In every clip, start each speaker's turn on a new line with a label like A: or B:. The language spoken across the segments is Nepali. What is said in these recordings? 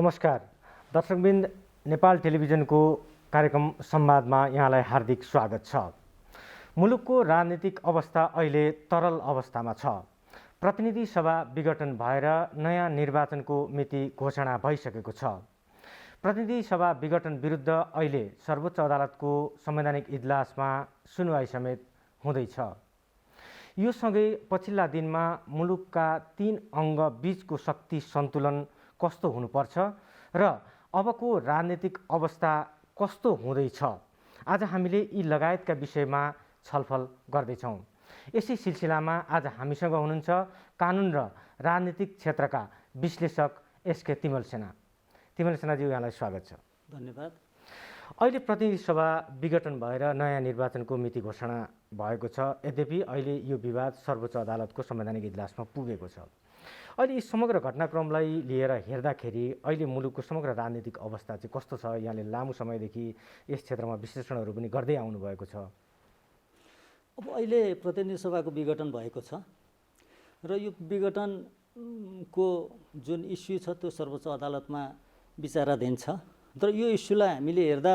A: नमस्कार दर्शकबिन्द, नेपाल टेलिभिजनको कार्यक्रम संवादमा यहाँलाई हार्दिक स्वागत छ। मुलुकको राजनीतिक अवस्था अहिले तरल अवस्थामा छ। प्रतिनिधि सभा विघटन भएर नयाँ निर्वाचनको मिति घोषणा भइसकेको छ। प्रतिनिधि सभा विघटन विरुद्ध अहिले सर्वोच्च अदालतको संवैधानिक इजलासमा सुनवाई समेत हुँदैछ। यो सँगै पछिल्ला दिनमा मुलुकका 3 अङ्ग बीचको शक्ति सन्तुलन कस्तो हुनुपर्छ र अबको राजनीतिक अवस्था कस्तो हुँदैछ, आज हामीले यी लगायतका विषयमा छलफल गर्दैछौँ। यसै सिलसिलामा आज हामीसँग हुनुहुन्छ कानुन र राजनीतिक क्षेत्रका विश्लेषक एसके तिमल सेना। तिमल सेनाज्यू, यहाँलाई स्वागत छ।
B: धन्यवाद।
A: अहिले प्रतिनिधि सभा विघटन भएर नयाँ निर्वाचनको मिति घोषणा भएको छ। यद्यपि अहिले यो विवाद सर्वोच्च अदालतको संवैधानिक इजलासमा पुगेको छ। अहिले यी समग्र घटनाक्रमलाई लिएर हेर्दाखेरि अहिले मुलुकको समग्र राजनीतिक अवस्था चाहिँ कस्तो छ? यहाँले लामो समयदेखि यस क्षेत्रमा विश्लेषणहरू पनि गर्दै आउनुभएको छ।
B: अब अहिले प्रतिनिधि सभाको विघटन भएको छ र यो विघटनको जुन इस्यु छ त्यो सर्वोच्च अदालतमा विचाराधीन छ। तर यो इस्युलाई हामीले हेर्दा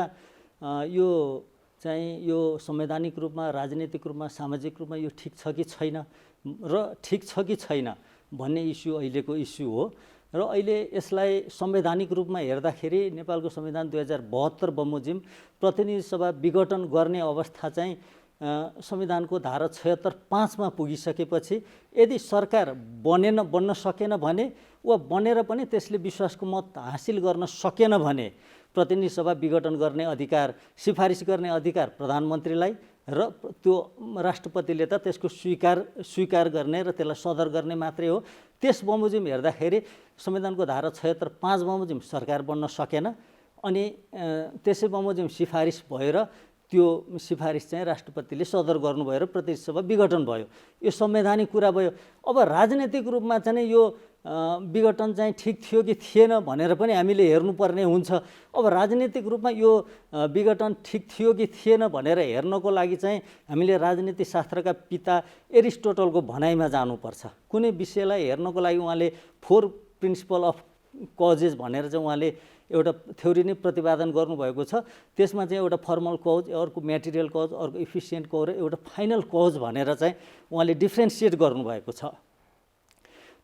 B: यो संवैधानिक रूपमा, राजनीतिक रूपमा, सामाजिक रूपमा यो ठिक छ कि छैन र ठिक छ कि छैन भन्ने इस्यु अहिलेको इस्यु हो। र अहिले यसलाई संवैधानिक रूपमा हेर्दाखेरि नेपालको संविधान 2072 बमोजिम प्रतिनिधि सभा विघटन गर्ने अवस्था चाहिँ संविधानको धारा 76(5) मा पुगिसकेपछि यदि सरकार बन्न सकेन भने वा बनेर पनि त्यसले विश्वासको मत हासिल गर्न सकेन भने प्रतिनिधि सभा विघटन गर्ने अधिकार, सिफारिस गर्ने अधिकार प्रधानमन्त्रीलाई र त्यो राष्ट्रपतिले त त्यसको स्वीकार गर्ने र त्यसलाई सदर गर्ने मात्रै हो। त्यस बमोजिम हेर्दाखेरि संविधानको धारा 76(5) बमोजिम सरकार बन्न सकेन अनि त्यसै बमोजिम सिफारिस भयो र त्यो सिफारिस चाहिँ राष्ट्रपतिले सदर गर्नुभयो र प्रतिनिधि सभा विघटन भयो। यो संवैधानिक कुरा भयो। अब राजनीतिक रूपमा चाहिँ यो विघटन चाहिँ ठिक थियो कि थिएन भनेर पनि हामीले हेर्नुपर्ने हुन्छ। अब राजनीतिक रूपमा यो विघटन ठिक थियो कि थिएन भनेर हेर्नको लागि चाहिँ हामीले राजनीति शास्त्रका पिता एरिस्टोटलको भनाइमा जानुपर्छ। कुनै विषयलाई हेर्नको लागि उहाँले 4 प्रिन्सिपल अफ कजेस भनेर चाहिँ उहाँले एउटा थ्योरी नै प्रतिपादन गर्नुभएको छ। त्यसमा चाहिँ एउटा फर्मल कज, अर्को मेटेरियल कज, अर्को इफिसियन्ट कज र एउटा फाइनल कज भनेर चाहिँ उहाँले डिफ्रेन्सिएट गर्नुभएको छ।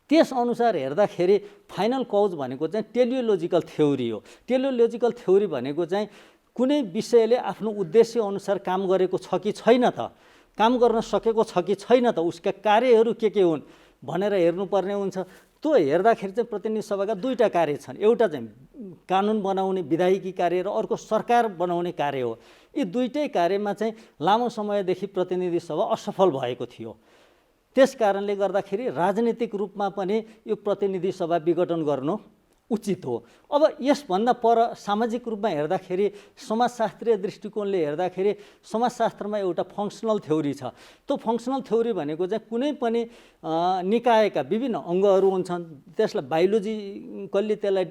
B: त्यसअनुसार हेर्दाखेरि फाइनल कज भनेको चाहिँ टेलियोलोजिकल थ्योरी हो। टेलियोलोजिकल थ्योरी भनेको चाहिँ कुनै विषयले आफ्नो उद्देश्य अनुसार काम गरेको छ कि छैन त, काम गर्न सकेको छ कि छैन त, उसका कार्यहरू के हुन् भनेर हेर्नुपर्ने हुन्छ। त्यो हेर्दाखेरि चाहिँ प्रतिनिधि सभाका 2टा कार्य छन्। एउटा चाहिँ कानुन बनाउने विधायिकी कार्य र अर्को सरकार बनाउने कार्य हो। यी 2टै कार्यमा चाहिँ लामो समयदेखि प्रतिनिधि सभा असफल भएको थियो। त्यस कारणले गर्दाखेरि राजनीतिक रूपमा पनि यो प्रतिनिधि सभा विघटन गर्नु उचित हो। अब यसभन्दा पर सामाजिक रूपमा हेर्दाखेरि, समाजशास्त्रीय दृष्टिकोणले हेर्दाखेरि समाजशास्त्रमा एउटा फङ्सनल थ्योरी छ। त्यो फङ्सनल थ्योरी भनेको चाहिँ कुनै पनि निकायका विभिन्न अङ्गहरू हुन्छन्, त्यसलाई बायोलोजिकल्ली त्यसलाई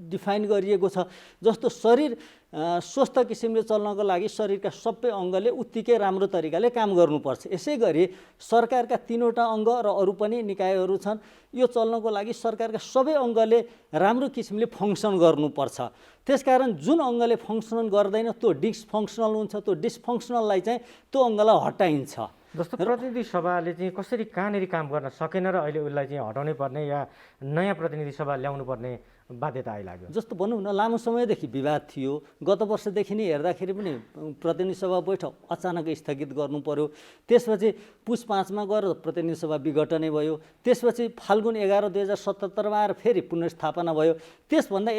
B: डिफाइन गरिएको छ। जस्तो शरीर स्वस्थ किसिमले चल्नको लागि शरीरका सबै अङ्गले उत्तिकै राम्रो तरिकाले काम गर्नुपर्छ। यसै गरी सरकारका 3वटा अङ्ग र अरू पनि निकायहरू छन्। यो चल्नको लागि सरकारका सबै अङ्गले राम्रो किसिमले फङ्सन गर्नुपर्छ। त्यसकारण जुन अङ्गले फङ्सन गर्दैन त्यो डिसफङ्सनल हुन्छ। त्यो डिसफङ्सनललाई चाहिँ त्यो अङ्गलाई हटाइन्छ।
A: जस्तो प्रतिनिधि सभाले चाहिँ कसरी कहाँनिर काम गर्न सकेन र अहिले उसलाई चाहिँ हटाउनै पर्ने या नयाँ प्रतिनिधि सभा ल्याउनु पर्ने बाध्यता आइलाग्यो।
B: जस्तो भनौँ न, लामो समयदेखि विवाद थियो। गत वर्षदेखि नै हेर्दाखेरि पनि प्रतिनिधि सभा बैठक अचानक स्थगित गर्नु पर्यो। त्यसपछि पुस 5 मा गएर प्रतिनिधि सभा विघटनै भयो। त्यसपछि फाल्गुन 11, 2077 मा आएर फेरि पुनर्स्थापना भयो। त्यसभन्दा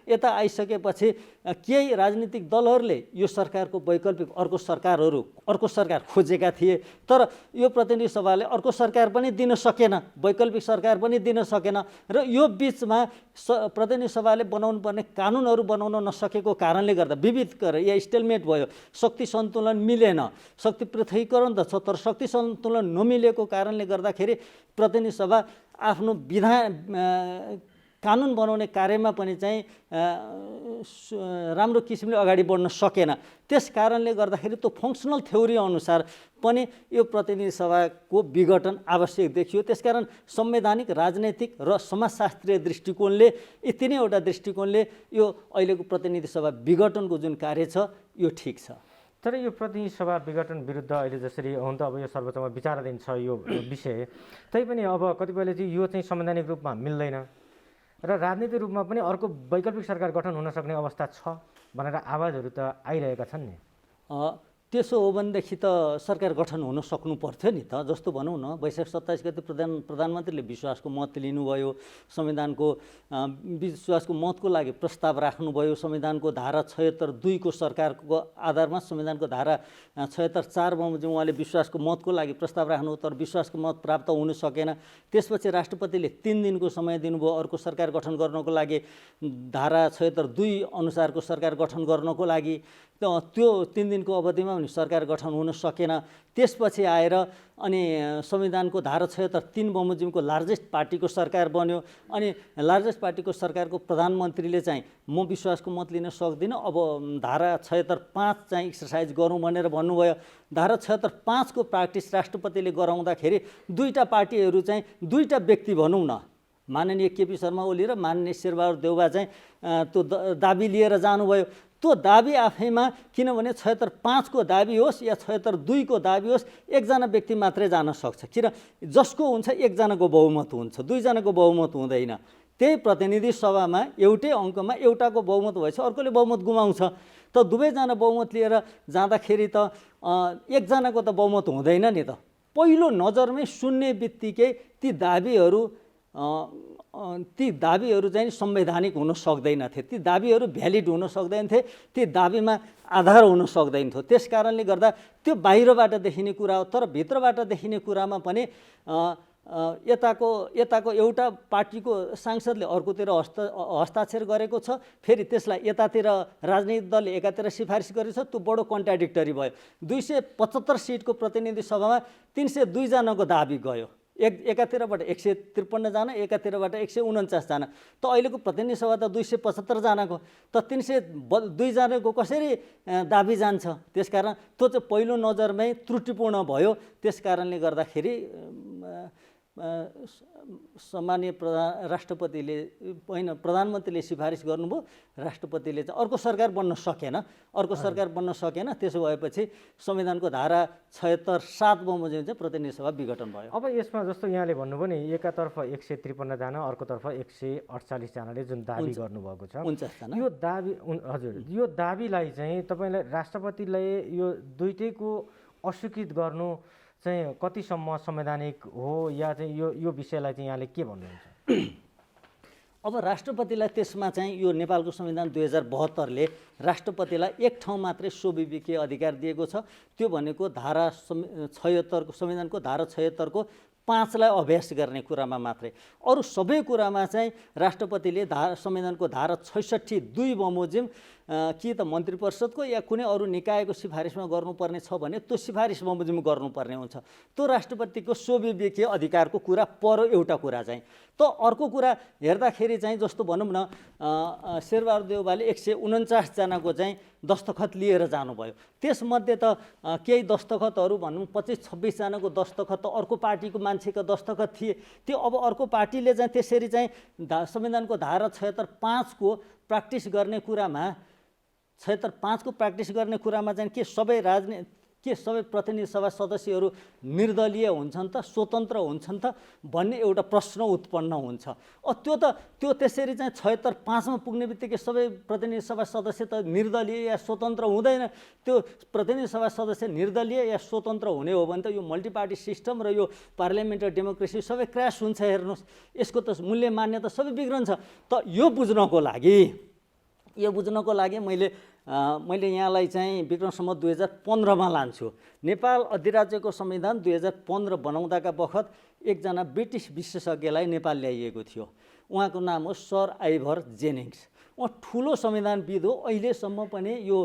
B: यता आइसकेपछि केही राजनीतिक दलहरूले यो सरकारको वैकल्पिक अर्को सरकार खोजेका थिए। तर यो प्रतिनिधि सभाले अर्को सरकार पनि दिन सकेन, वैकल्पिक सरकार पनि दिन सकेन र यो बिचमा प्रतिनिधि सभाले बनाउनु पर्ने कानुनहरू बनाउन नसकेको कारणले गर्दा विविध या स्टेलमेट भयो। शक्ति सन्तुलन मिलेन। शक्ति पृथकीकरण त छ तर शक्ति सन्तुलन नमिलेको कारणले गर्दाखेरि प्रतिनिधि सभा आफ्नो कानुन बनाउने कार्यमा पनि चाहिँ राम्रो किसिमले अगाडि बढ्न सकेन। त्यस कारणले गर्दाखेरि त्यो फङ्सनल थ्योरी अनुसार पनि यो प्रतिनिधि सभाको विघटन आवश्यक देखियो। त्यसकारण संवैधानिक, राजनैतिक र समाजशास्त्रीय दृष्टिकोणले यी तिनैवटा दृष्टिकोणले यो अहिलेको प्रतिनिधि सभा विघटनको जुन कार्य छ यो ठिक छ।
A: तर यो प्रतिनिधि सभा विघटन विरुद्ध अहिले जसरी हुन त अब यो सर्वोच्चमा विचाराधीन छ यो विषय, तैपनि अब कतिपयले चाहिँ यो चाहिँ संवैधानिक रूपमा मिल्दैन र राजनीतिक रूपमा पनि अर्को वैकल्पिक सरकार गठन हुन सक्ने अवस्था छ भनेर आवाजहरू त आइरहेका छन् नि।
B: त्यसो हो भनेदेखि त सरकार गठन हुन सक्नु पर्थ्यो नि त। जस्तो भनौँ न, वैशाख 27 गते प्रधानमन्त्रीले विश्वासको मत लिनुभयो, संविधानको विश्वासको मतको लागि प्रस्ताव राख्नुभयो, संविधानको धारा 76(2) को सरकारको आधारमा संविधानको धारा 76(4) बमोजिम उहाँले विश्वासको मतको लागि प्रस्ताव राख्नु, तर विश्वासको मत प्राप्त हुन सकेन। त्यसपछि राष्ट्रपतिले 3 दिनको समय दिनुभयो अर्को सरकार गठन गर्नको लागि, धारा 76(2) अनुसारको सरकार गठन गर्नको लागि। त्यो 3 दिनको अवधिमा पनि सरकार गठन हुन सकेन। त्यसपछि आएर अनि संविधानको धारा 76(3) बमोजिमको लार्जेस्ट पार्टीको सरकार बन्यो। अनि लार्जेस्ट पार्टीको सरकारको प्रधानमन्त्रीले चाहिँ म विश्वासको मत लिन सक्दिनँ, अब धारा 76(5) चाहिँ एक्सर्साइज गरौँ भनेर भन्नुभयो। धारा 76(5) को प्र्याक्टिस राष्ट्रपतिले गराउँदाखेरि दुईटा पार्टीहरू चाहिँ दुईटा व्यक्ति भनौँ न, माननीय केपी शर्मा ओली र माननीय शेरबहादुर देउवा चाहिँ त्यो दाबी लिएर जानुभयो। त्यो दाबी आफैमा, किनभने 76(5) को दाबी होस् या 76(2) को दाबी होस्, एकजना व्यक्ति मात्रै जान सक्छ। किन जसको हुन्छ एकजनाको बहुमत हुन्छ, दुईजनाको बहुमत हुँदैन। त्यही प्रतिनिधि सभामा एउटै अङ्कमा एउटाको बहुमत भएछ, अर्कोले बहुमत गुमाउँछ। त दुवैजना बहुमत लिएर जाँदाखेरि त एकजनाको त बहुमत हुँदैन नि त। पहिलो नजरमै सुन्ने बित्तिकै ती दाबीहरू चाहिँ संवैधानिक हुन सक्दैनथे, ती दाबीहरू भ्यालिड हुन सक्दैनथे, ती दाबीमा आधार हुन सक्दैन थियो। त्यस कारणले गर्दा त्यो बाहिरबाट देखिने कुरा हो। तर भित्रबाट देखिने कुरामा पनि यताको एउटा पार्टीको सांसदले अर्कोतिर हस्ताक्षर गरेको छ, फेरि त्यसलाई यतातिर राजनीतिक दलले एकातिर सिफारिस गरेको छ, त्यो बडो कन्ट्राडिक्टरी भयो। 275 सिटको प्रतिनिधि सभामा 302 जनाको दाबी गयो, एकातिरबाट 153 जना, एकातिरबाट 149 जना। त अहिलेको प्रतिनिधि सभा त 275 जनाको, त 302 जनाको कसरी दाबी जान्छ? त्यसकारण त्यो चाहिँ पहिलो नजरमै त्रुटिपूर्ण भयो। त्यसकारणले गर्दाखेरि सम्माननीय प्रधानमन्त्रीले सिफारिस गर्नुभयो, राष्ट्रपतिले चाहिँ अर्को सरकार बन्न सकेन। त्यसो भएपछि संविधानको धारा 76(7) बमोजिम चाहिँ प्रतिनिधि सभा विघटन भयो।
A: अब यसमा जस्तो यहाँले भन्नुभयो नि, एकातर्फ 153 जना, अर्कोतर्फ 148 जनाले जुन दाबी गर्नुभएको छ,
B: 49 जना।
A: यो दाबी, हजुर, यो दाबीलाई चाहिँ तपाईँले राष्ट्रपतिले यो दुईटैको अस्वीकृत गर्नु चाहिँ कतिसम्म संवैधानिक हो, या चाहिँ यो विषयलाई चाहिँ यहाँले के भन्नुहुन्छ?
B: अब राष्ट्रपतिलाई त्यसमा चाहिँ यो नेपालको संविधान 2072ले राष्ट्रपतिलाई एक ठाउँ मात्रै स्वविवेकीय अधिकार दिएको छ। त्यो भनेको धारा 76 संविधानको धारा 76 को 5 लाई अभ्यास गर्ने कुरामा मात्रै। अरू सबै कुरामा चाहिँ राष्ट्रपतिले संविधानको धारा 66(2) बमोजिम कि त मन्त्री परिषदको या कुनै अरू निकायको सिफारिसमा गर्नुपर्ने छ भने त्यो सिफारिस बमोजिम गर्नुपर्ने हुन्छ। त्यो राष्ट्रपतिको स्वविवेकीय अधिकारको कुरा पर्यो एउटा कुरा चाहिँ। त अर्को कुरा हेर्दाखेरि चाहिँ जस्तो भनौँ न, शेरबहादुर देउवाले 149 जनाको चाहिँ दस्तखत लिएर जानुभयो। त्यसमध्ये त केही दस्तखतहरू भनौँ 25-26 जनाको दस्तखत त अर्को पार्टीको मान्छेको दस्तखत थिए। त्यो अब अर्को पार्टीले चाहिँ त्यसरी चाहिँ संविधानको धारा 76(5) को प्र्याक्टिस गर्ने कुरामा 76(5) को प्र्याक्टिस गर्ने कुरामा चाहिँ के सबै प्रतिनिधि सभा सदस्यहरू निर्दलीय हुन्छन् त, स्वतन्त्र हुन्छन् त भन्ने एउटा प्रश्न उत्पन्न हुन्छ। त्यो त्यसरी चाहिँ 76(5) मा पुग्ने बित्तिकै सबै प्रतिनिधि सभा सदस्य त निर्दलीय या स्वतन्त्र हुँदैन। त्यो प्रतिनिधि सभा सदस्य निर्दलीय या स्वतन्त्र हुने हो भने त यो मल्टिपार्टी सिस्टम र यो पार्लियामेन्टरी डेमोक्रेसी सबै क्रास हुन्छ। हेर्नुहोस्, यसको त मूल्य मान्यता सबै बिग्रन्छ। त यो बुझ्नको लागि मैले यहाँलाई चाहिँ विक्रम सम्वत 2015 मा लान्छु। नेपाल अधिराज्यको संविधान 2015 बनाउँदाका बखत एकजना ब्रिटिस विशेषज्ञलाई नेपाल ल्याइएको थियो। उहाँको नाम हो सर आइभर जेनिङ्स। उहाँ ठुलो संविधानविद हो। अहिलेसम्म पनि यो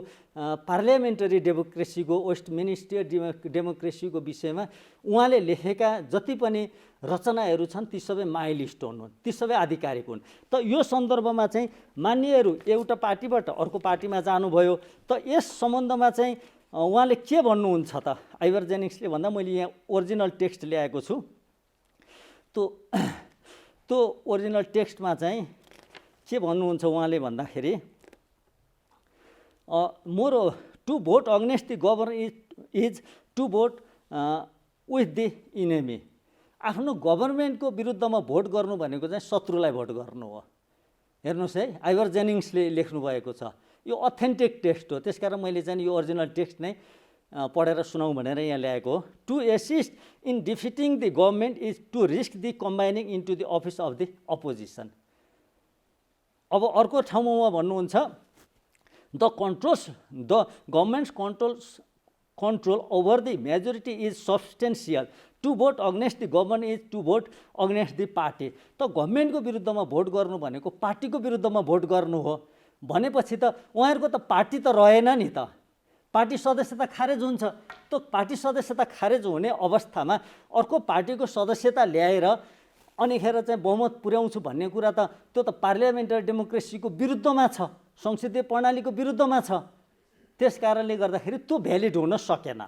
B: पार्लियामेन्टरी डेमोक्रेसीको वेस्टमिनिस्टर डेमोक्रेसीको विषयमा उहाँले लेखेका जति पनि रचनाहरू छन् ती सबै माइलस्टोन हुन्, ती सबै आधिकारिक हुन्। त यो सन्दर्भमा चाहिँ मान्यहरू एउटा पार्टीबाट अर्को पार्टीमा जानुभयो, त यस सम्बन्धमा चाहिँ उहाँले के भन्नुहुन्छ त? आइभर जेनिङ्सले भन्दा मैले यहाँ ओरिजिनल टेक्स्ट ल्याएको छु। त्यो ओरिजिनल टेक्स्टमा चाहिँ के भन्नुहुन्छ उहाँले भन्दाखेरि more to vote against the government is to vote with the enemy. आफ्नो गभर्मेन्टको विरुद्धमा भोट गर्नु भनेको चाहिँ शत्रुलाई भोट गर्नु हो। हेर्नुहोस् है, आइभर जेनिङ्सले लेख्नुभएको छ। यो अथेन्टिक टेक्स्ट हो, त्यसकारण मैले चाहिँ यो ओरिजिनल टेक्स्ट नै पढेर सुनाउँ भनेर यहाँ ल्याएको हो। To assist in defeating the government is to risk the combining into the office of the opposition. अब अर्को ठाउँमा उहाँ भन्नुहुन्छ the government's control over the majority is substantial. To vote against the government is to vote against the party. त गभर्मेन्टको विरुद्धमा भोट गर्नु भनेको पार्टीको विरुद्धमा भोट गर्नु हो भनेपछि त उहाँहरूको त पार्टी त रहेन नि त, पार्टी सदस्यता खारेज हुन्छ। त पार्टी सदस्यता खारेज हुने अवस्थामा अर्को पार्टीको सदस्यता ल्याएर अनिखेर चाहिँ बहुमत पुर्याउँछु भन्ने कुरा त त्यो त पार्लियामेन्टरी डेमोक्रेसीको विरुद्धमा छ, संसदीय प्रणालीको विरुद्धमा छ। त्यस कारणले गर्दाखेरि त्यो भ्यालिड हुन सकेन।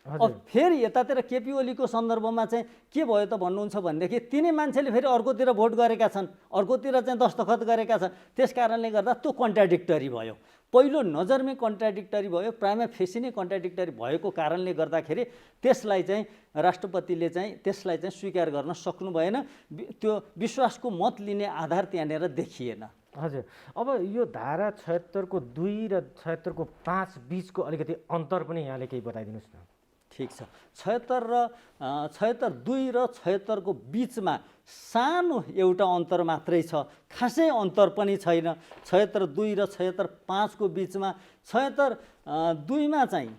B: अब फेरि यतातिर केपी ओलीको सन्दर्भमा चाहिँ के भयो त भन्नुहुन्छ भनेदेखि तिनै मान्छेले फेरि अर्कोतिर भोट गरेका छन्, अर्कोतिर चाहिँ दस्तखत गरेका छन्। त्यस कारणले गर्दा त्यो कन्ट्राडिक्टरी भयो, पहिलो नजरमै कन्ट्राडिक्टरी भयो, प्राइमा फेसी नै कन्ट्राडिक्टरी भएको कारणले गर्दाखेरि त्यसलाई चाहिँ राष्ट्रपतिले चाहिँ त्यसलाई चाहिँ स्वीकार गर्न सक्नु भएन। त्यो विश्वासको मत लिने आधार त्यहाँनिर देखिएन।
A: हजुर, अब यो धारा 76 को 2 र 76 को 5 बीचको अलिकति अन्तर पनि यहाँले केही बताइदिनुहोस् न।
B: ठिक छ, 76 2 र 76 को बिचमा सानो एउटा अन्तर मात्रै छ, खासै अन्तर पनि छैन। 76 2 र 76 5 को बिचमा 76 2 मा चाहिँ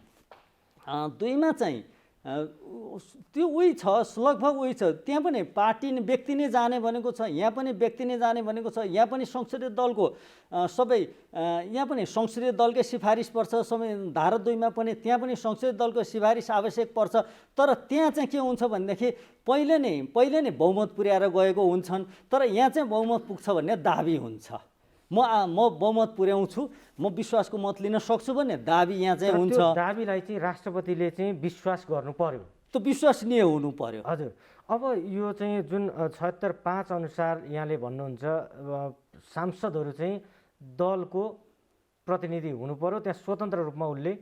B: त्यो उही छ, लगभग उही छ। त्यहाँ पनि पार्टी व्यक्ति नै जाने भनेको छ, यहाँ पनि व्यक्ति नै जाने भनेको छ। यहाँ पनि संसदीय दलको सबै यहाँ पनि संसदीय दलकै सिफारिस पर्छ। सबै धारा 2 मा पनि त्यहाँ पनि संसदीय दलको सिफारिस आवश्यक पर्छ। तर त्यहाँ चाहिँ के हुन्छ भनेदेखि पहिले नै बहुमत पुर्याएर गएको हुन्छन्, तर यहाँ चाहिँ बहुमत पुग्छ भन्ने दाबी हुन्छ। म बहुमत पुर्याउँछु, म विश्वासको मत लिन सक्छु भन्ने दाबी यहाँ चाहिँ हुन्छ।
A: त्यो दाबीलाई चाहिँ राष्ट्रपतिले चाहिँ विश्वास गर्नु पर्यो,
B: त्यो विश्वसनीय हुनु पर्यो।
A: हजुर, अब यो चाहिँ जुन 76 5 अनुसार यहाँले भन्नुहुन्छ सांसदहरू चाहिँ दलको प्रतिनिधि हुनु पर्यो, त्यहाँ स्वतन्त्र रूपमा उसले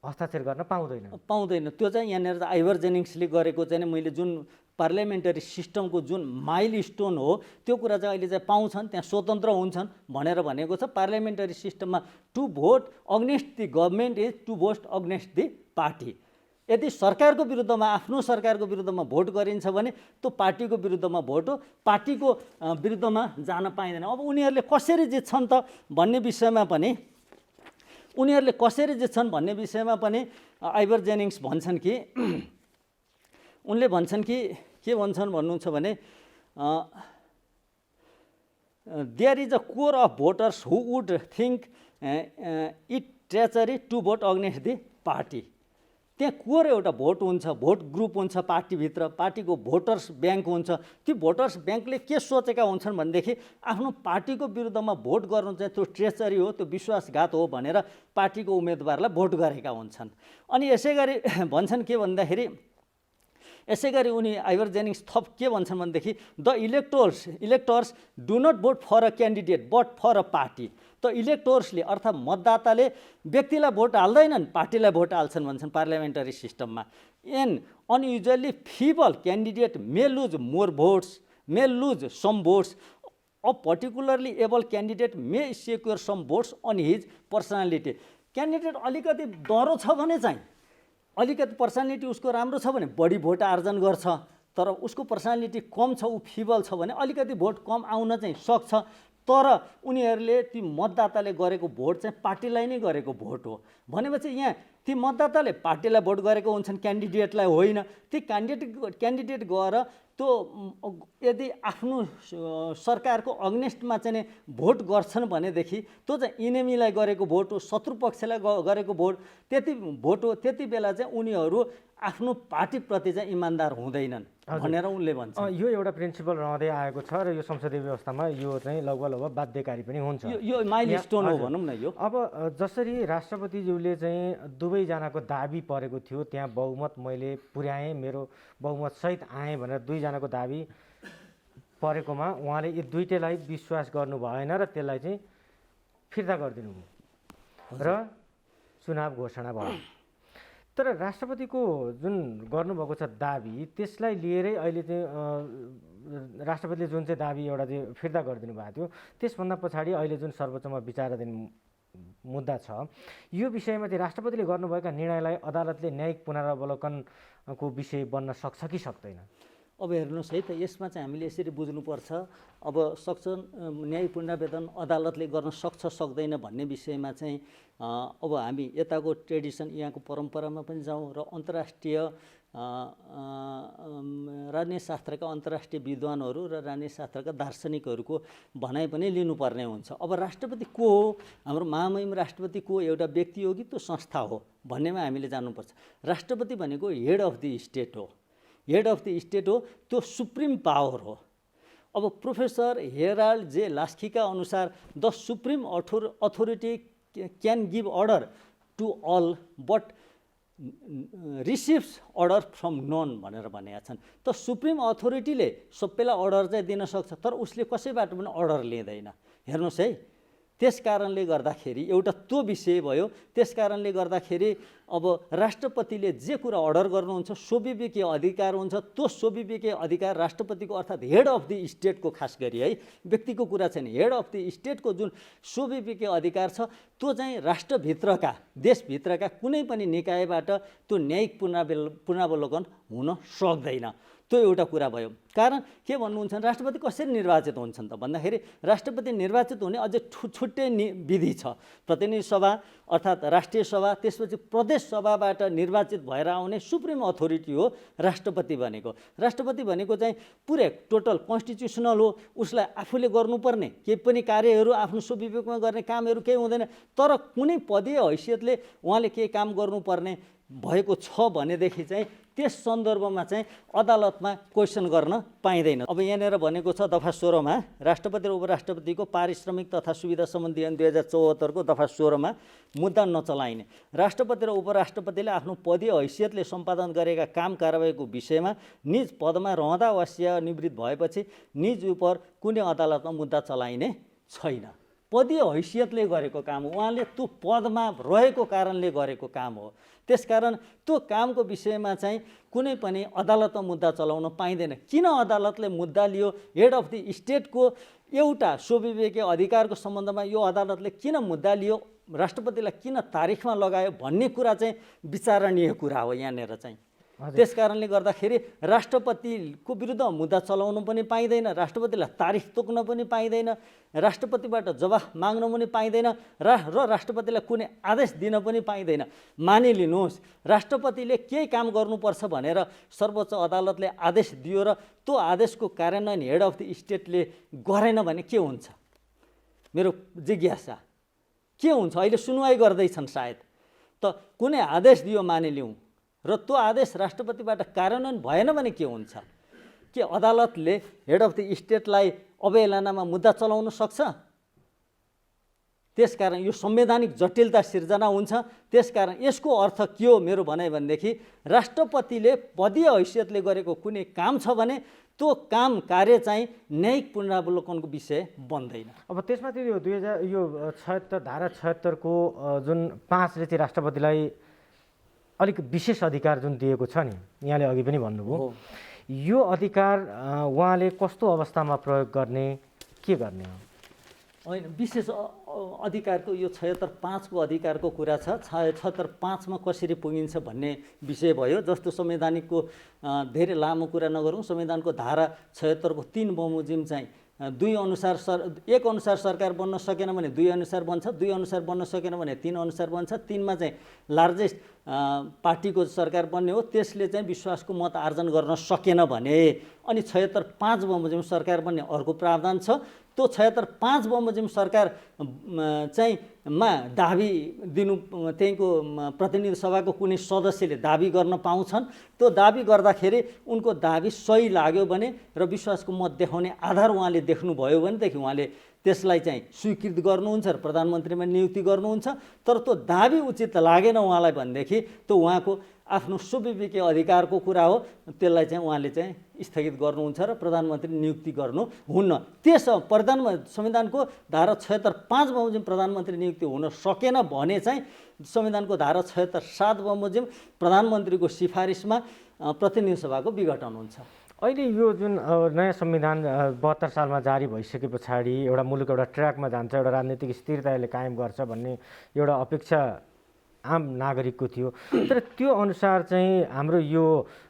A: हस्ताक्षर गर्न पाउँदैन। त्यो चाहिँ यहाँनिर आइभर जेनिङ्सले गरेको चाहिँ मैले जुन पार्लियामेन्टरी सिस्टमको जुन माइलस्टोन हो त्यो कुरा चाहिँ अहिले चाहिँ पाउँछन्, त्यहाँ स्वतन्त्र हुन्छन् भनेर भनेको छ। पार्लियामेन्टरी सिस्टममा to vote against the government is to vote against the party. यदि सरकारको विरुद्धमा आफ्नो सरकारको विरुद्धमा भोट गरिन्छ भने त्यो पार्टीको विरुद्धमा भोट हो, पार्टीको विरुद्धमा जान पाइँदैन। अब उनीहरूले कसरी जित्छन् त भन्ने विषयमा पनि आइभर जेनिङ्स भन्छन् कि उनले भन्छन् कि के भन्छन् भन्नुहुन्छ भने there is a core of voters who would think it treachery to vote against the party. त्यहाँ कोर एउटा भोट हुन्छ, भोट ग्रुप हुन्छ पार्टीभित्र, पार्टीको भोटर्स ब्याङ्क हुन्छ। त्यो भोटर्स ब्याङ्कले के सोचेका हुन्छन् भनेदेखि आफ्नो पार्टीको विरुद्धमा भोट गर्नु चाहिँ त्यो ट्रेचरी हो, त्यो विश्वासघात हो भनेर पार्टीको उम्मेदवारलाई भोट गरेका हुन्छन्। अनि यसै गरी भन्छन् के भन्दाखेरि यसै गरी उनी आइभर जेनिङ्स थप के भन्छन् भनेदेखि the electors do not vote for a candidate but for a party. त इलेक्टोर्सले अर्थात् मतदाताले व्यक्तिलाई भोट हाल्दैनन्, पार्टीलाई भोट हाल्छन् भन्छन् पार्लियामेन्टरी सिस्टममा। An unusually feeble candidate may lose more votes, may lose some votes, a particularly able candidate may secure some votes on his personality. Candidate अलिकति डह्रो छ भने चाहिँ, अलिकति पर्सनालिटी उसको राम्रो छ भने बढी भोट आर्जन गर्छ, तर उसको पर्सनालिटी कम छ, ऊ फिबल छ भने अलिकति भोट कम आउन चाहिँ सक्छ। तर उनीहरूले ती मतदाताले गरेको भोट चाहिँ पार्टीलाई नै गरेको भोट हो भनेपछि यहाँ ती मतदाताले पार्टीलाई भोट गरेको हुन्छन्, क्यान्डिडेटलाई होइन। ती क्यान्डिडेट गएर
B: त्यो यदि आफ्नो सरकारको अग्नेस्टमा चाहिँ भोट गर्छन् भनेदेखि त्यो चाहिँ इनेमीलाई गरेको भोट हो, शत्रु पक्षलाई गरेको भोट हो। त्यति बेला चाहिँ उनीहरू आफ्नो पार्टीप्रति चाहिँ इमान्दार हुँदैनन् भनेर उनले भन्छ।
A: यो एउटा प्रिन्सिपल रहँदै आएको छ र यो संसदीय व्यवस्थामा यो चाहिँ लगभग बाध्यकारी पनि हुन्छ।
B: यो माइलस्टोन हो भनौँ न। यो
A: अब जसरी राष्ट्रपतिज्यूले चाहिँ दुवैजनाको दाबी परेको थियो, त्यहाँ बहुमत मैले पुर्याएँ, मेरो बहुमत सहित आएँ भनेर दुईजनाको दाबी परेकोमा उहाँले यी दुईटैलाई विश्वास गर्नु भएन र त्यसलाई चाहिँ फिर्ता गरिदिनु भयो र चुनाव घोषणा भयो। तर राष्ट्रपतिको जुन गर्नुभएको छ दाबी, त्यसलाई लिएरै अहिले चाहिँ राष्ट्रपतिले जुन चाहिँ दाबी एउटा चाहिँ फिर्ता गरिदिनु भएको थियो, त्यसभन्दा पछाडि अहिले जुन सर्वोच्चमा विचाराधीन मुद्दा छ, यो विषयमा चाहिँ राष्ट्रपतिले गर्नुभएका निर्णयलाई अदालतले न्यायिक पुनरावलोकनको विषय बन्न सक्छ कि सक्दैन?
B: अब हेर्नुहोस् है त, यसमा चाहिँ हामीले यसरी बुझ्नुपर्छ। अब न्यायिक पुनरावेदन अदालतले गर्न सक्छ सक्दैन भन्ने विषयमा चाहिँ अब हामी यताको ट्रेडिसन, यहाँको परम्परामा पनि जाउँ र अन्तर्राष्ट्रिय राजनीतिशास्त्रका अन्तर्राष्ट्रिय विद्वानहरू र राजनीतिशास्त्रका दार्शनिकहरूको भनाइ पनि लिनुपर्ने हुन्छ। अब राष्ट्रपति को हो, हाम्रो महामहिम राष्ट्रपति को एउटा व्यक्ति हो कि त्यो संस्था हो भन्नेमा हामीले जान्नुपर्छ। राष्ट्रपति भनेको हेड अफ द स्टेट हो, हेड अफ द स्टेट हो, त्यो सुप्रिम पावर हो। अब प्रोफेसर हेराल्ड जे लास्कीका अनुसार the supreme authority can give order to all but receives order from none भनेर भनेका छन्। त सुप्रिम अथोरिटीले सबैलाई अर्डर चाहिँ दिन सक्छ, तर उसले कसैबाट पनि अर्डर लिँदैन। हेर्नुहोस् है, त्यस कारणले गर्दाखेरि एउटा त्यो विषय भयो। त्यस कारणले गर्दाखेरि अब राष्ट्रपतिले जे कुरा अर्डर गर्नुहुन्छ स्वविवेकीय अधिकार हुन्छ। त्यो स्वविवेकीय अधिकार राष्ट्रपतिको अर्थात् हेड अफ द स्टेटको, खास गरी है व्यक्तिको कुरा छैन, हेड अफ द स्टेटको जुन स्वविवेकीय अधिकार छ त्यो चाहिँ राष्ट्रभित्रका, देशभित्रका कुनै पनि निकायबाट त्यो न्यायिक पुनरावलोकन हुन सक्दैन। त्यो एउटा कुरा भयो। कारण के भन्नुहुन्छ, राष्ट्रपति कसरी निर्वाचित हुन्छन् त भन्दाखेरि राष्ट्रपति निर्वाचित हुने अझै छुट्टै विधि छ। प्रतिनिधि सभा अर्थात् राष्ट्रिय सभा, त्यसपछि प्रदेश सभाबाट निर्वाचित भएर आउने सुप्रिम अथोरिटी हो राष्ट्रपति भनेको। राष्ट्रपति भनेको चाहिँ पुरै टोटल कन्स्टिट्युसनल हो। उसलाई आफूले गर्नुपर्ने केही पनि कार्यहरू, आफ्नो स्वविवेकमा गर्ने कामहरू केही हुँदैन। तर कुनै पदीय हैसियतले उहाँले केही काम गर्नुपर्ने भएको छ भनेदेखि चाहिँ त्यस सन्दर्भमा चाहिँ अदालतमा क्वेसन गर्न पाइँदैन। अब यहाँनिर भनेको छ दफा 16 मा राष्ट्रपति र उपराष्ट्रपतिको पारिश्रमिक तथा सुविधा सम्बन्धी ऐन 2074 को दफा 16 मा मुद्दा नचलाइने। राष्ट्रपति र उपराष्ट्रपतिले आफ्नो पदीय हैसियतले सम्पादन गरेका काम कारबाहीको विषयमा निज पदमा रहँदा वा सेवानिवृत्त भएपछि निज उपर कुनै अदालतमा मुद्दा चलाइने छैन। पदीय हैसियतले गरेको काम हो, उहाँले त्यो पदमा रहेको कारणले गरेको काम हो। त्यसकारण त्यो कामको विषयमा चाहिँ कुनै पनि अदालतमा मुद्दा चलाउन पाइँदैन। किन अदालतले मुद्दा लियो, हेड अफ द स्टेटको एउटा स्वविवेकीय अधिकारको सम्बन्धमा यो अदालतले किन मुद्दा लियो, राष्ट्रपतिलाई किन तारिखमा लगायो भन्ने कुरा चाहिँ विचारणीय कुरा हो यहाँनिर चाहिँ। त्यस कारणले गर्दाखेरि राष्ट्रपतिको विरुद्ध मुद्दा चलाउनु पनि पाइँदैन, राष्ट्रपतिलाई तारिख तोक्न पनि पाइँदैन, राष्ट्रपतिबाट जवाफ माग्न पनि पाइँदैन र राष्ट्रपतिलाई कुनै आदेश दिन पनि पाइँदैन। मानिलिनुहोस् राष्ट्रपतिले केही काम गर्नुपर्छ भनेर सर्वोच्च अदालतले आदेश दियो र त्यो आदेशको कार्यान्वयन हेड अफ द स्टेटले गरेन भने के हुन्छ? मेरो जिज्ञासा के हुन्छ? अहिले सुनवाई गर्दैछन् सायद, त कुनै आदेश दियो मानिलिउँ र त्यो आदेश राष्ट्रपतिबाट कार्यान्वयन भएन भने के हुन्छ? के अदालतले हेड अफ द स्टेटलाई अवहेलनामा मुद्दा चलाउन सक्छ? त्यसकारण यो संवैधानिक जटिलता सिर्जना हुन्छ। त्यसकारण यसको अर्थ के हो मेरो भनाइ भनेदेखि राष्ट्रपतिले पदीय हैसियतले गरेको कुनै काम छ भने त्यो काम कार्य चाहिँ न्यायिक पुनरावलोकनको विषय बन्दैन।
A: अब त्यसमा त्यो 76 धारा 76 को जुन 5 ले चाहिँ राष्ट्रपतिलाई अलिक विशेष अधिकार जुन दिएको छ नि, यहाँले अघि पनि भन्नुभयो, यो अधिकार उहाँले कस्तो अवस्थामा प्रयोग गर्ने, के गर्ने हो?
B: होइन, विशेष अधिकारको यो 76(5) को अधिकारको कुरा छ। 76(5) मा कसरी पुगिन्छ भन्ने विषय भयो। जस्तो संवैधानिकको धेरै लामो कुरा नगरौँ, संविधानको धारा 76 को 3 बमोजिम चाहिँ 2 अनुसार एक अनुसार सरकार बन्न सकेन भने 2 अनुसार बन्छ, 2 अनुसार बन्न सकेन भने 3 अनुसार बन्छ। 3 मा चाहिँ लार्जेस्ट पार्टीको सरकार बन्ने हो, त्यसले चाहिँ विश्वासको मत आर्जन गर्न सकेन भने अनि 76-5 बमोजिम सरकार बन्ने अर्को प्रावधान छ। त्यो 76-5 बमोजिम सरकार चाहिँ मा दाबी दिनु त्यहीँको प्रतिनिधि सभाको कुनै सदस्यले दाबी गर्न पाउँछन्। त्यो दाबी गर्दाखेरि उनको दाबी सही लाग्यो भने र विश्वासको मत देखाउने आधार उहाँले देख्नुभयो भनेदेखि उहाँले त्यसलाई चाहिँ स्वीकृत गर्नुहुन्छ र प्रधानमन्त्रीमा नियुक्ति गर्नुहुन्छ। तर त्यो दाबी उचित लागेन उहाँलाई भनेदेखि त्यो उहाँको आफ्नो सुविवेकी अधिकारको कुरा हो, त्यसलाई चाहिँ उहाँले चाहिँ स्थगित गर्नुहुन्छ र प्रधानमन्त्री नियुक्ति गर्नुहुन्न। त्यस संविधानको धारा 76-5 बमोजिम प्रधानमन्त्री नियुक्ति हुन सकेन भने चाहिँ संविधानको धारा 76-7 बमोजिम प्रधानमन्त्रीको सिफारिसमा प्रतिनिधि सभाको विघटन हुन्छ।
A: अहिले यो जुन नयाँ संविधान 72 सालमा जारी भइसके पछाडि एउटा मुलुक एउटा ट्र्याकमा जान्छ, एउटा राजनीतिक स्थिरताले कायम गर्छ भन्ने एउटा अपेक्षा आम नागरिकको थियो। तर त्यो अनुसार चाहिँ हाम्रो यो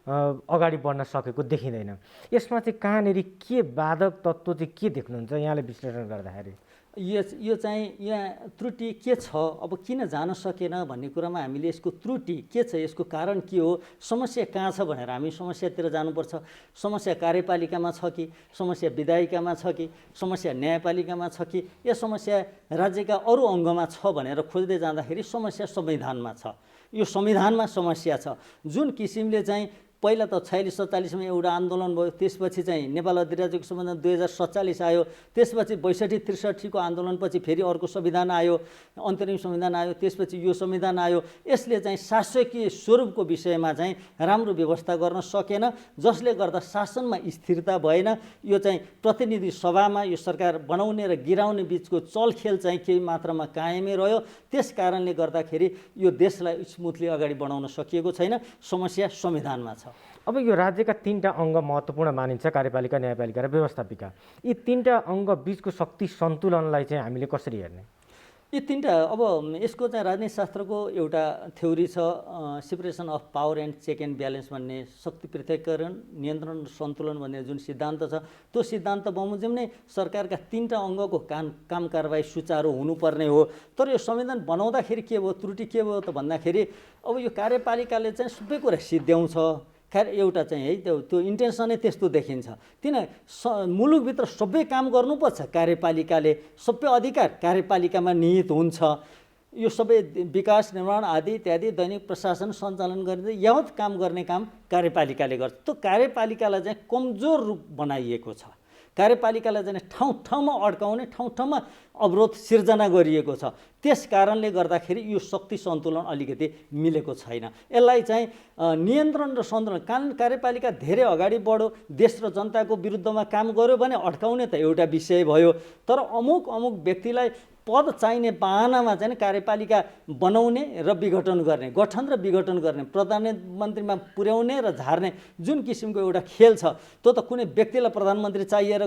A: अगाडि बढ्न सकेको देखिँदैन। यसमा चाहिँ कहाँनिर के बाधक तत्त्व चाहिँ के देख्नुहुन्छ यहाँले विश्लेषण गर्दाखेरि?
B: यो चाहिँ यहाँ त्रुटि के छ, अब किन जान सकेन भन्ने कुरामा हामीले यसको त्रुटि के छ, यसको कारण के हो, समस्या कहाँ छ भनेर हामी समस्यातिर जानुपर्छ। समस्या कार्यपालिकामा छ कि, समस्या विधायिकामा छ कि, समस्या न्यायपालिकामा छ कि, या समस्या राज्यका अरू अङ्गमा छ भनेर खोज्दै जाँदाखेरि समस्या संविधानमा छ। यो संविधानमा समस्या छ। जुन किसिमले चाहिँ पहिला त 46-47 मा एउटा आन्दोलन भयो, त्यसपछि चाहिँ नेपाल अधिराज्यको संविधान 2047 आयो, त्यसपछि 62-63 को आन्दोलनपछि फेरि अर्को संविधान आयो, अन्तरिम संविधान आयो, त्यसपछि यो संविधान आयो। यसले चाहिँ शासकीय स्वरूपको विषयमा चाहिँ राम्रो व्यवस्था गर्न सकेन, जसले गर्दा शासनमा स्थिरता भएन। यो चाहिँ प्रतिनिधि सभामा यो सरकार बनाउने र गिराउने बिचको चलखेल चाहिँ केही मात्रामा कायमै रह्यो। त्यस कारणले गर्दाखेरि यो देशलाई स्मुथली अगाडि बढाउन सकिएको छैन। समस्या संविधानमा छ।
A: अब यो राज्यका 3टा अङ्ग महत्त्वपूर्ण मानिन्छ, कार्यपालिका, न्यायपालिका र व्यवस्थापिका। यी 3टा अङ्ग बिचको शक्ति सन्तुलनलाई चाहिँ हामीले कसरी हेर्ने?
B: यी 3टा अब यसको चाहिँ राजनीति शास्त्रको एउटा थ्योरी छ, separation of power and check and balance भन्ने, शक्ति पृथक्करण, नियन्त्रण र सन्तुलन भन्ने जुन सिद्धान्त छ, त्यो सिद्धान्त बमोजिम नै सरकारका 3टा अङ्गको काम कारबाही सुचारू हुनुपर्ने हो। तर यो संविधान बनाउँदाखेरि के भयो, त्रुटि के भयो त भन्दाखेरि अब यो कार्यपालिकाले चाहिँ सबै कुरा सिद्ध्याउँछ। एउटा चाहिँ है त्यो इन्टेन्सनै त्यस्तो देखिन्छ। किन मुलुकभित्र सबै काम गर्नुपर्छ, कार्यपालिकाले सबै अधिकार कार्यपालिकामा निहित हुन्छ। यो सबै विकास, निर्माण आदि इत्यादि दैनिक प्रशासन सञ्चालन गर्ने यावत काम गर्ने काम कार्यपालिकाले गर्छ। त्यो कार्यपालिकालाई चाहिँ कमजोर रूप बनाइएको छ। कार्यपालिकालाई चाहिँ ठाउँ ठाउँमा अड्काउने, ठाउँ ठाउँमा अवरोध सिर्जना गरिएको छ। त्यस कारणले गर्दाखेरि यो शक्ति सन्तुलन अलिकति मिलेको छैन। यसलाई चाहिँ नियन्त्रण र सन्तुलन, कानुन कार्यपालिका धेरै अगाडि बढ्यो, देश र जनताको विरुद्धमा काम गर्यो भने अड्काउने त एउटा विषय भयो। तर अमुक व्यक्तिलाई पद चाहिने बाहनामा चाहिँ कार्यपालिका बनाउने र विघटन गर्ने, गठन र विघटन गर्ने, प्रधानमन्त्रीमा पुर्याउने र झार्ने जुन किसिमको एउटा खेल छ, त्यो त कुनै व्यक्तिलाई प्रधानमन्त्री चाहिएर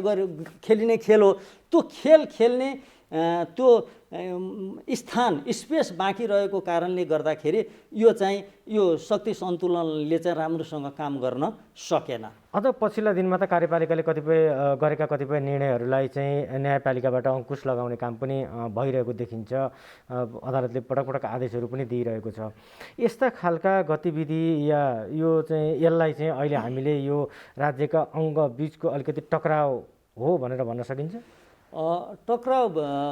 B: खेलिने खेल हो। त्यो खेल खेल्ने त्यो स्थान स्पेस बाँकी रहेको कारणले गर्दाखेरि यो चाहिँ यो शक्ति सन्तुलनले चाहिँ राम्रोसँग काम गर्न सकेन।
A: अझ पछिल्ला दिनमा त कार्यपालिकाले गरेका कतिपय निर्णयहरूलाई चाहिँ न्यायपालिकाबाट अङ्कुश लगाउने काम पनि भइरहेको देखिन्छ। अदालतले पटक पटक आदेशहरू पनि दिइरहेको छ। यस्ता खालका गतिविधि या यो चाहिँ यसलाई चाहिँ अहिले हामीले यो राज्यका अङ्ग बिचको अलिकति टक्राउ हो भनेर भन्न सकिन्छ?
B: टक्राउ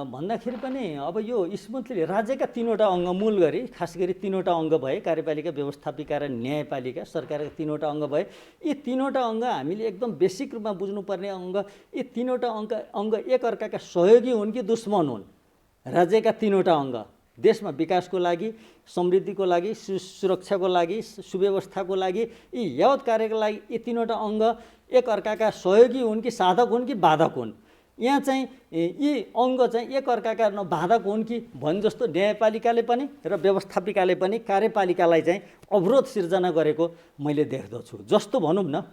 B: भन्दाखेरि पनि अब यो स्मुथली राज्यका 3वटा अङ्ग मूल गरी खास गरी 3वटा अङ्ग भए, कार्यपालिका, व्यवस्थापिका र न्यायपालिका, सरकारका 3वटा अङ्ग भए। यी 3वटा अङ्ग हामीले एकदम बेसिक रूपमा बुझ्नुपर्ने अङ्ग, यी 3वटा अङ्ग एकअर्काका सहयोगी हुन् कि दुश्मन हुन्? राज्यका 3वटा अङ्ग देशमा विकासको लागि, समृद्धिको लागि, सुरक्षाको लागि, सुव्यवस्थाको लागि, यी यावत कार्यका लागि यी 3वटा अङ्ग एकअर्काका सहयोगी हुन् कि साधक हुन् कि बाधक हुन्? यहाँ चाहिँ यी अङ्ग चाहिँ एकअर्काका बाधक हुन् कि भन् जस्तो न्यायपालिकाले पनि र व्यवस्थापिकाले पनि कार्यपालिकालाई चाहिँ अवरोध सिर्जना गरेको मैले देख्दछु। जस्तो भनौँ न,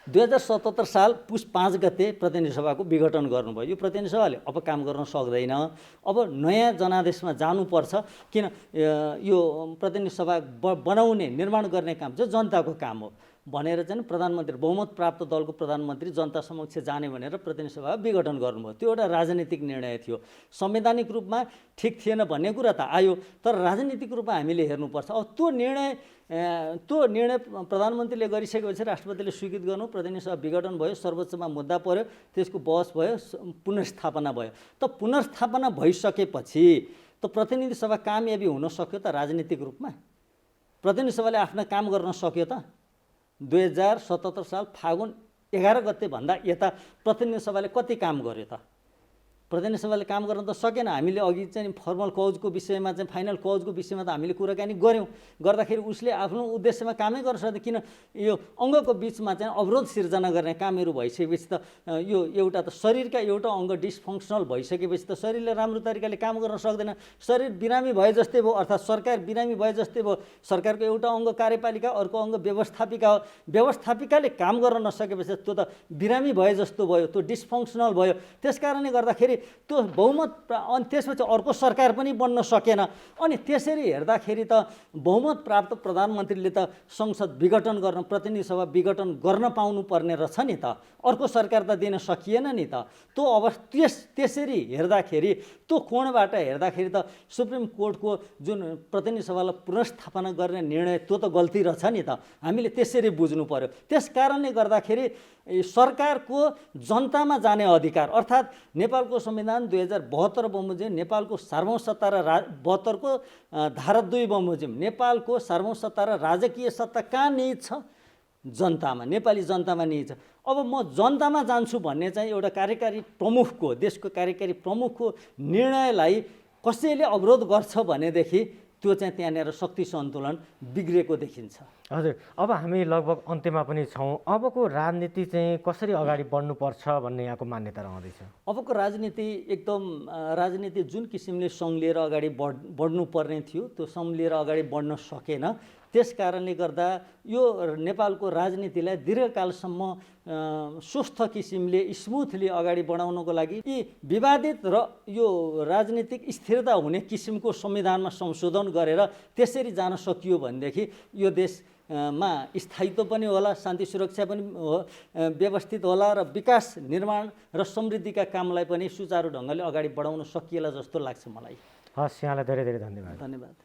B: 2077 साल पुस 5 गते प्रतिनिधि सभाको विघटन गर्नुभयो। यो प्रतिनिधि सभाले अब काम गर्न सक्दैन, अब नयाँ जनादेशमा जानुपर्छ। किन यो प्रतिनिधि सभा बनाउने, निर्माण गर्ने काम चाहिँ जनताको काम हो। भनेर चाहिँ प्रधानमन्त्री बहुमत प्राप्त दलको प्रधानमन्त्री जनता समक्ष जाने भनेर प्रतिनिधि सभा विघटन गर्नुभयो। त्यो एउटा राजनीतिक निर्णय थियो। संवैधानिक रूपमा ठिक थिएन भन्ने कुरा त आयो, तर राजनीतिक रूपमा हामीले हेर्नुपर्छ। अब त्यो निर्णय प्रधानमन्त्रीले गरिसकेपछि राष्ट्रपतिले स्वीकृत गर्नु, प्रतिनिधि सभा विघटन भयो, सर्वोच्चमा मुद्दा पर्यो, त्यसको बहस भयो, पुनर्स्थापना भयो। त पुनर्स्थापना भइसकेपछि त प्रतिनिधि सभा कामयाबी हुन सक्यो त राजनीतिक रूपमा? प्रतिनिधि सभाले आफ्नो काम गर्न सक्यो त? 2077 साल फागुन 11 गते भन्दा यता प्रतिनिधि सभाले कति काम गर्यो त? प्रतिनिधि सभाले काम गर्न त सकेन। हामीले अघि चाहिँ फर्मल कजको विषयमा चाहिँ फाइनल कजको विषयमा त हामीले कुराकानी गऱ्यौँ। गर्दाखेरि उसले आफ्नो उद्देश्यमा कामै गर्न सक्दैन। किन यो अङ्गको बिचमा चाहिँ अवरोध सिर्जना गर्ने कामहरू भइसकेपछि त यो एउटा त शरीरका एउटा अङ्ग डिसफङ्सनल भइसकेपछि त शरीरले राम्रो तरिकाले काम गर्न सक्दैन। शरीर बिरामी भए जस्तै भयो, अर्थात् सरकार बिरामी भए जस्तै भयो। सरकारको एउटा अङ्ग कार्यपालिका, अर्को अङ्ग व्यवस्थापिका हो। व्यवस्थापिकाले काम गर्न नसकेपछि त्यो त बिरामी भए जस्तो भयो, त्यो डिसफङ्सनल भयो। त्यस कारणले गर्दाखेरि त्यो बहुमत, अनि त्यसपछि अर्को सरकार पनि बन्न सकेन। अनि त्यसरी हेर्दाखेरि त बहुमत प्राप्त प्रधानमन्त्रीले त संसद विघटन गर्न, प्रतिनिधि सभा विघटन गर्न पाउनु पर्ने रहेछ नि त। अर्को सरकार त दिन सकिएन नि त। त्यो त्यसरी हेर्दाखेरि, त्यो कोणबाट हेर्दाखेरि त सुप्रिम कोर्टको जुन प्रतिनिधि सभालाई पुनर्स्थापना गर्ने निर्णय त्यो त गल्ती रहेछ नि त। हामीले त्यसरी बुझ्नु पर्यो। त्यस कारणले गर्दाखेरि सरकारको जनतामा जाने अधिकार, अर्थात् नेपालको संविधान 2072 बमोजिम नेपालको सार्वभौमसत्ता र 72 को धारा 2 बमोजिम नेपालको सार्वभौमसत्ता र राजकीय सत्ता कहाँ निहित छ? जनतामा, नेपाली जनतामा निहित छ। अब म जनतामा जान्छु भन्ने चाहिँ एउटा कार्यकारी प्रमुखको, देशको कार्यकारी प्रमुखको निर्णयलाई कसैले अवरोध गर्छ भनेदेखि त्यो चाहिँ त्यहाँनिर शक्ति सन्तुलन बिग्रेको देखिन्छ।
A: हजुर, अब हामी लगभग अन्त्यमा पनि छौँ। अबको राजनीति चाहिँ कसरी अगाडि बढ्नुपर्छ भन्ने यहाँको मान्यता रहँदैछ?
B: अबको राजनीति एकदम राजनीति जुन किसिमले सङ्घ लिएर अगाडि बढ्नुपर्ने थियो त्यो सङ्घ लिएर अगाडि बढ्न सकेन। त्यस कारणले गर्दा यो नेपालको राजनीतिलाई दीर्घकालसम्म स्वस्थ किसिमले स्मुथली अगाडि बढाउनको लागि यी विवादित र यो राजनीतिक स्थिरता हुने किसिमको संविधानमा संशोधन गरेर त्यसरी जान सकियो भनेदेखि यो देशमा स्थायित्व पनि होला, शान्ति सुरक्षा पनि व्यवस्थित होला र विकास निर्माण र समृद्धिका कामलाई पनि सुचारू ढङ्गले अगाडि बढाउन सकिएला जस्तो लाग्छ मलाई।
A: हस्, यहाँलाई धेरै धेरै धन्यवाद।
B: धन्यवाद।